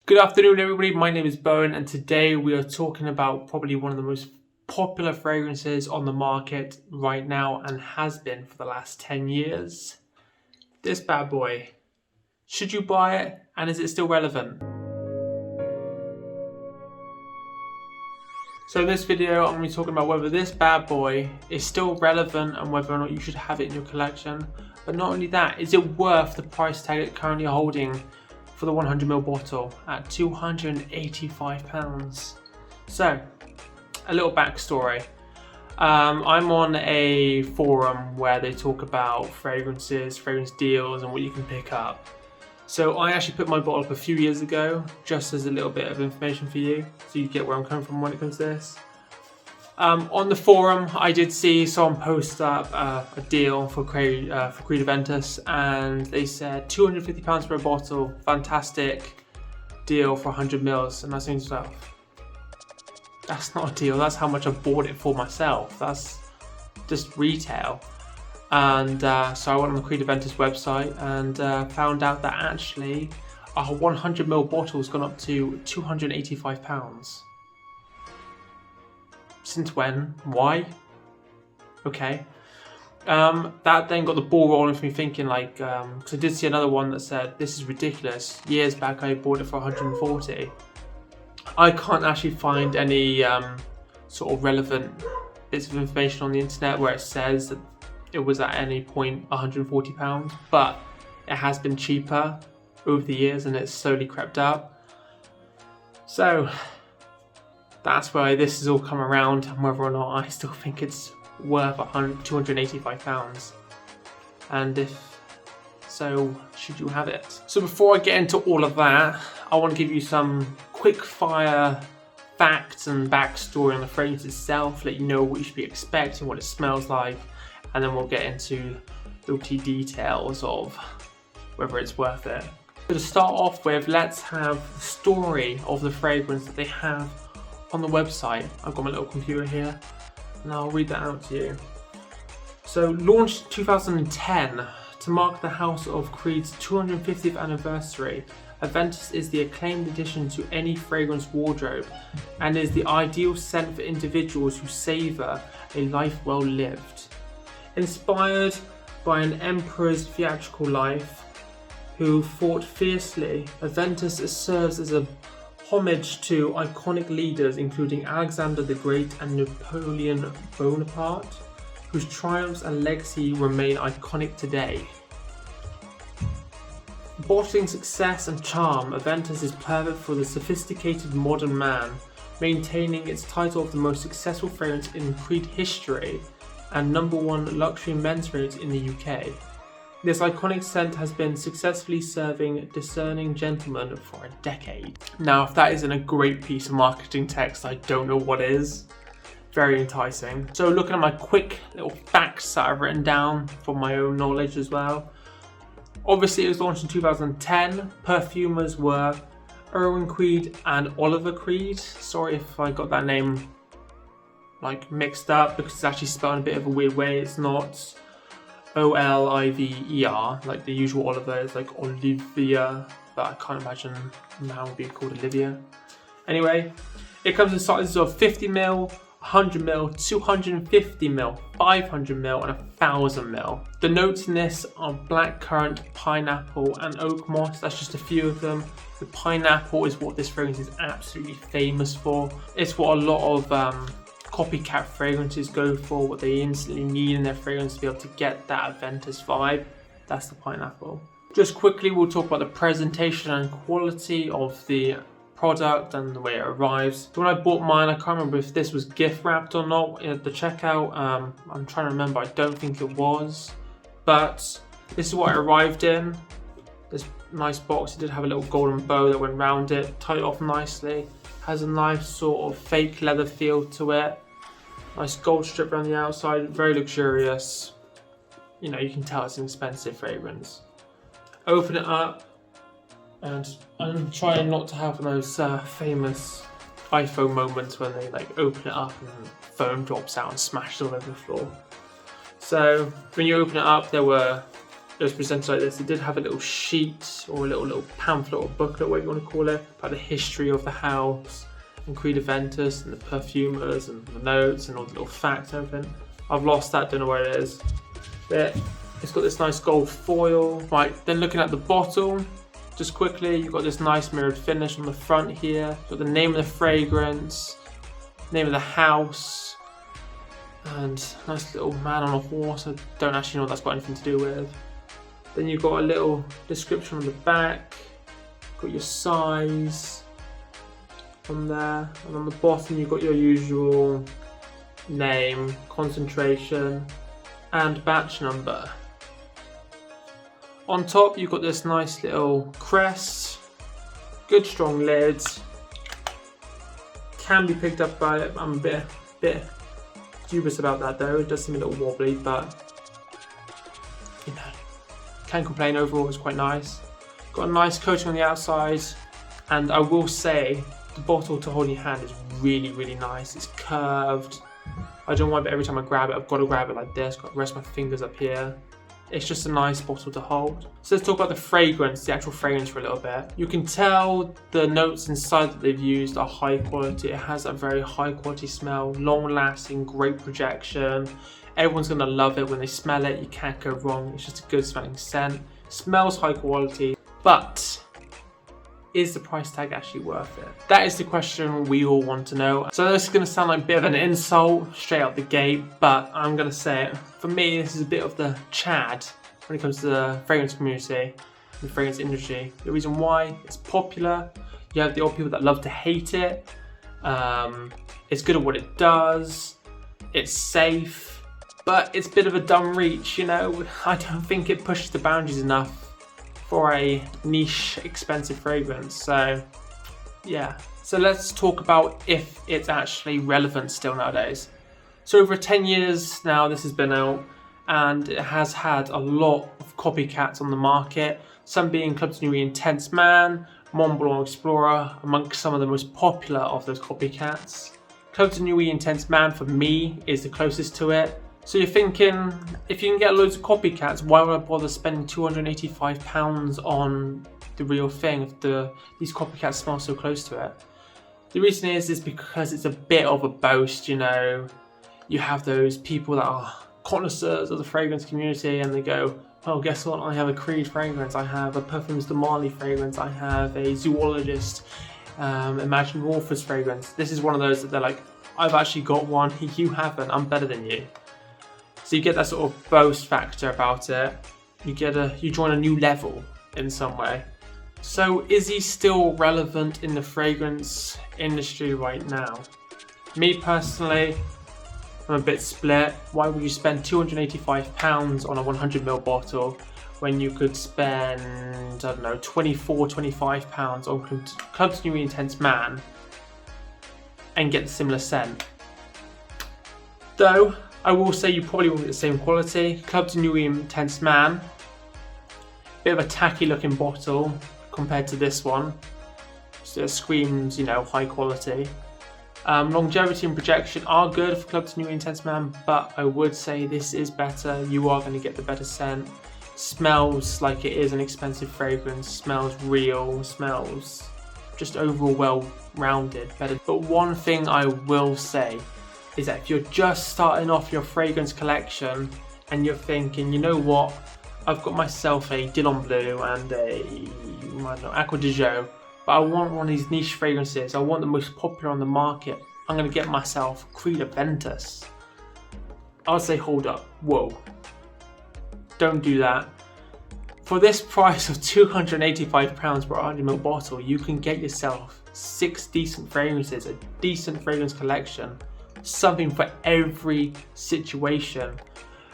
Good afternoon, everybody. My name is Bowen, and today we are talking about probably one of the most popular fragrances on the market right now and has been for the last 10 years. This bad boy. Should you buy it, and is it still relevant? So in this video, I'm going to be talking about whether this bad boy is still relevant and whether or not you should have it in your collection. But not only that, is it worth the price tag it's currently holding for the 100ml bottle at £285. So, a little backstory. I'm on a forum where they talk about fragrances, fragrance deals, and what you can pick up. So I actually put my bottle up a few years ago, just as a little bit of information for you, so you get where I'm coming from when it comes to this. On the forum, I did see someone post up a deal for Aventus, and they said £250 per bottle, fantastic deal for 100 mils. And I was thinking to myself, that's not a deal, that's how much I bought it for myself, that's just retail. And so I went on the Aventus website and found out that actually a 100ml bottle has gone up to £285. Since when? Why? Okay. That then got the ball rolling for me thinking, like, because I did see another one that said, this is ridiculous. Years back I bought it for 140. I can't actually find any sort of relevant bits of information on the internet where it says that it was at any point £140, but it has been cheaper over the years and it's slowly crept up. So that's why this has all come around, and whether or not I still think it's worth £285. And if so, should you have it? So before I get into all of that, I want to give you some quick fire facts and backstory on the fragrance itself, let you know what you should be expecting, what it smells like, and then we'll get into the details of whether it's worth it. So to start off with, let's have the story of the fragrance that they have on the website. I've got my little computer here and I'll read that out to you. So, launched in 2010 to mark the House of Creed's 250th anniversary, Aventus is the acclaimed addition to any fragrance wardrobe and is the ideal scent for individuals who savour a life well lived. Inspired by an emperor's theatrical life who fought fiercely, Aventus serves as a homage to iconic leaders including Alexander the Great and Napoleon Bonaparte, whose triumphs and legacy remain iconic today. Bottling success and charm, Aventus is perfect for the sophisticated modern man, maintaining its title of the most successful fragrance in Creed history and #1 luxury men's fragrance in the UK. This iconic scent has been successfully serving discerning gentlemen for a decade. Now, if that isn't a great piece of marketing text, I don't know what is. Very enticing. So looking at my quick little facts that I've written down for my own knowledge as well. Obviously, it was launched in 2010. Perfumers were Erwin Creed and Oliver Creed. Sorry if I got that name like mixed up, because it's actually spelled in a bit of a weird way. It's not Oliver, like the usual Oliver. It's like Olivia, but I can't imagine now would be called Olivia. Anyway, it comes in sizes of 50ml, 100ml, 250ml, 500ml, and 1000ml. The notes in this are blackcurrant, pineapple, and oak moss. That's just a few of them. The pineapple is what this fragrance is absolutely famous for. It's what a lot of copycat fragrances go for, what they instantly need in their fragrance to be able to get that Aventus vibe. That's the pineapple. Just quickly, we'll talk about the presentation and quality of the product and the way it arrives. So when I bought mine, I can't remember if this was gift wrapped or not at the checkout. I'm trying to remember, I don't think it was, but this is what it arrived in. This nice box. It did have a little golden bow that went round it, tied it off nicely. Has a nice sort of fake leather feel to it. Nice gold strip around the outside, very luxurious. You know, you can tell it's an expensive fragrance. Open it up, and I'm trying not to have those famous iPhone moments when they like open it up and foam drops out and smashes all over the floor. So when you open it up, there were it was presented like this. It did have a little sheet or a little pamphlet or booklet, whatever you want to call it, about the history of the house and Creed Aventus and the perfumers and the notes and all the little facts and everything. I've lost that, don't know where it is. But it's got this nice gold foil. Right, then looking at the bottle, just quickly, you've got this nice mirrored finish on the front here. You've got the name of the fragrance, name of the house, and nice little man on a horse. I don't actually know what that's got anything to do with. Then you've got a little description on the back, got your size on there, and on the bottom you've got your usual name, concentration, and batch number. On top you've got this nice little crest, good strong lids, can be picked up by it. I'm a bit dubious about that though, it does seem a little wobbly, but you know, can't complain. Overall it's quite nice. Got a nice coating on the outside, and I will say the bottle to hold in your hand is really nice. It's curved. I don't want it, but every time I grab it I've got to grab it like this, got to rest my fingers up here. It's just a nice bottle to hold. So let's talk about the fragrance, the actual fragrance for a little bit. You can tell the notes inside that they've used are high quality. It has a very high quality smell, long lasting, great projection. Everyone's gonna love it when they smell it. You can't go wrong. It's just a good smelling scent. Smells high quality, but is the price tag actually worth it? That is the question we all want to know. So this is going to sound like a bit of an insult straight out the gate, but I'm going to say it. For me, this is a bit of the Chad when it comes to the fragrance community, the fragrance industry. The reason why it's popular, you have the old people that love to hate it. It's good at what it does. It's safe, but it's a bit of a dumb reach, you know? I don't think it pushes the boundaries enough for a niche, expensive fragrance. So yeah, so let's talk about if it's actually relevant still nowadays. So over 10 years now this has been out, and it has had a lot of copycats on the market, some being Club de Nuit Intense Man, Mont Blanc Explorer, amongst some of the most popular of those copycats. Club de Nuit Intense Man for me is the closest to it. So you're thinking, if you can get loads of copycats, why would I bother spending £285 on the real thing if these copycats smell so close to it? The reason is because it's a bit of a boast, you know. You have those people that are connoisseurs of the fragrance community and they go, oh, guess what, I have a Creed fragrance, I have a Parfums de Marly fragrance, I have a Zoologist Imagine Wolfers fragrance. This is one of those that they're like, I've actually got one, you haven't, I'm better than you. So you get that sort of boast factor about it. You join a new level in some way. So is he still relevant in the fragrance industry right now? Me personally, I'm a bit split. Why would you spend £285 on a 100ml bottle when you could spend, I don't know, £24, £25 on Club de Nuit Intense Man and get the similar scent? Though, I will say you probably won't get the same quality. Club de Nuit Intense Man, bit of a tacky looking bottle compared to this one. So it screams, you know, high quality. Longevity and projection are good for Club de Nuit Intense Man, but I would say this is better. You are going to get the better scent. Smells like it is an expensive fragrance. Smells real. Smells just overall well-rounded, better. But one thing I will say is that if you're just starting off your fragrance collection and you're thinking, you know what, I've got myself a Dillon Bleu and a, I don't know, Acqua di Gio, but I want one of these niche fragrances, I want the most popular on the market, I'm going to get myself Creed Aventus. I would say hold up, whoa, don't do that. For this price of £285 per 100ml bottle, you can get yourself 6 decent fragrances, a decent fragrance collection, something for every situation.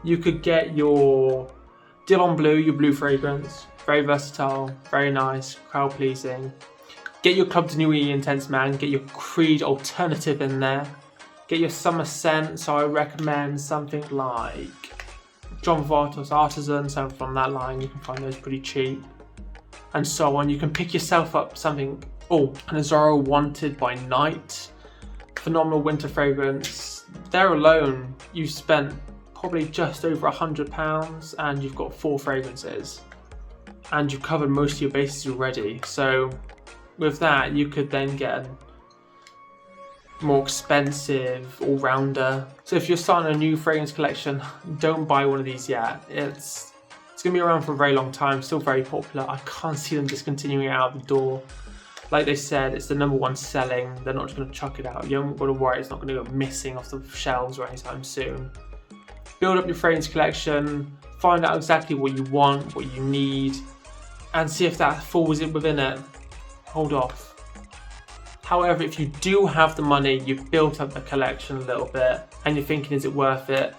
You could get your Dillon Bleu, your blue fragrance, very versatile, very nice, crowd pleasing. Get your Club de Nuit Intense Man, get your Creed alternative in there. Get your summer scent, so I recommend something like John Vartos Artisan, something from that line, you can find those pretty cheap. And so on, you can pick yourself up something, an Azzurro Wanted by Night. Phenomenal winter fragrance. There alone, you spent probably just over £100 and you've got 4 fragrances. And you've covered most of your bases already. So with that, you could then get a more expensive all-rounder. So if you're starting a new fragrance collection, don't buy one of these yet. It's going to be around for a very long time, still very popular. I can't see them discontinuing it out the door. Like they said, it's the #1 selling. They're not just going to chuck it out. You haven't got to worry it's not going to go missing off the shelves or anytime soon. Build up your fragrance collection, find out exactly what you want, what you need, and see if that falls in within it. Hold off. However, if you do have the money, you've built up the collection a little bit, and you're thinking, is it worth it?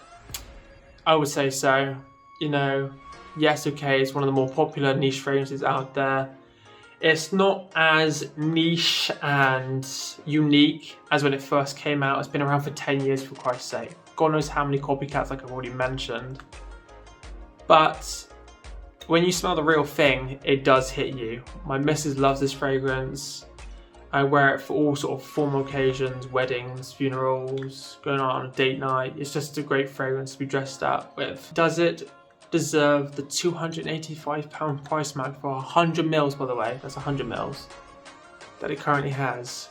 I would say so. You know, yes, okay, it's one of the more popular niche fragrances out there. It's not as niche and unique as when it first came out. It's been around for 10 years, for Christ's sake. God knows how many copycats, like I've already mentioned. But when you smell the real thing, it does hit you. My missus loves this fragrance. I wear it for all sort of formal occasions, weddings, funerals, going out on a date night. It's just a great fragrance to be dressed up with. Does it deserve the £285 price mark for 100 mils, by the way? That's 100 mils that it currently has.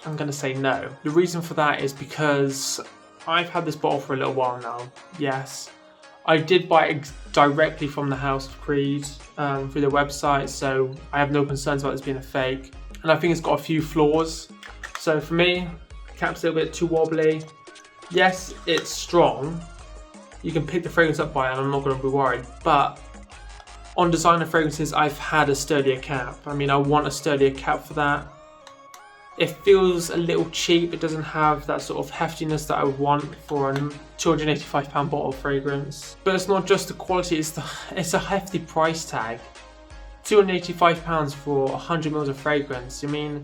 I'm going to say no. The reason for that is because I've had this bottle for a little while now. Yes, I did buy it directly from the House of Creed through their website, so I have no concerns about this being a fake. And I think it's got a few flaws. So for me, the cap's a little bit too wobbly. Yes, it's strong. You can pick the fragrance up by it and I'm not going to be worried. But on designer fragrances, I've had a sturdier cap. I mean, I want a sturdier cap for that. It feels a little cheap. It doesn't have that sort of heftiness that I would want for a £285 bottle of fragrance. But it's not just the quality, it's a hefty price tag. £285 for 100 mils of fragrance. I mean,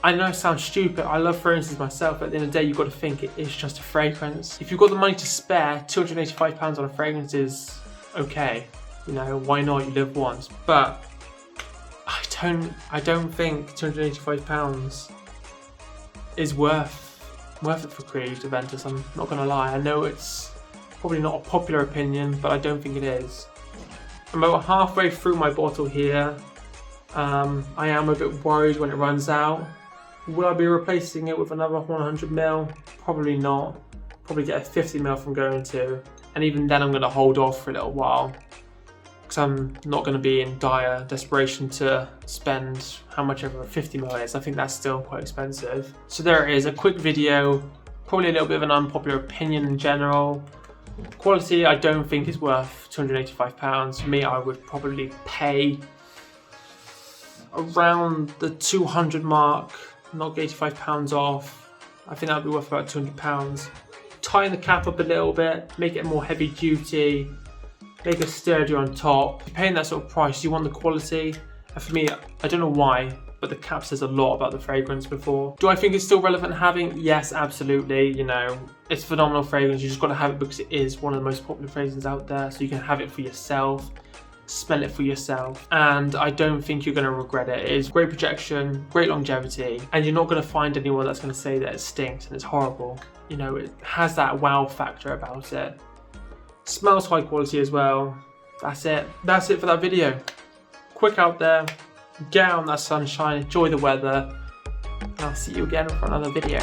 I know it sounds stupid. I love fragrances myself, but at the end of the day, you've got to think it is just a fragrance. If you've got the money to spare, £285 on a fragrance is okay. You know, why not? You live once. But I don't think £285 is worth it for Creed Aventus. I'm not gonna lie. I know it's probably not a popular opinion, but I don't think it is. I'm about halfway through my bottle here. I am a bit worried when it runs out. Will I be replacing it with another 100ml? Probably not. Probably get a 50ml from going to, and even then I'm going to hold off for a little while because I'm not going to be in dire desperation to spend how much ever a 50ml is. I think that's still quite expensive. So there it is, a quick video, probably a little bit of an unpopular opinion in general. Quality I don't think is worth £285. For me, I would probably pay around the 200 mark, knock £85 off. I think that would be worth about £200. Tighten the cap up a little bit, make it more heavy duty, make it sturdier on top. If you're paying that sort of price, you want the quality. And for me, I don't know why, but the cap says a lot about the fragrance before. Do I think it's still relevant having? Yes, absolutely. You know, it's a phenomenal fragrance. You just got to have it because it is one of the most popular fragrances out there. So you can have it for yourself, smell it for yourself, and I don't think you're going to regret it. It is great projection, great longevity, and you're not going to find anyone that's going to say that it stinks and it's horrible. You know, it has that wow factor about it. Smells high quality as well. That's it. That's it for that video. Quick out there, get out in that sunshine, enjoy the weather, and I'll see you again for another video.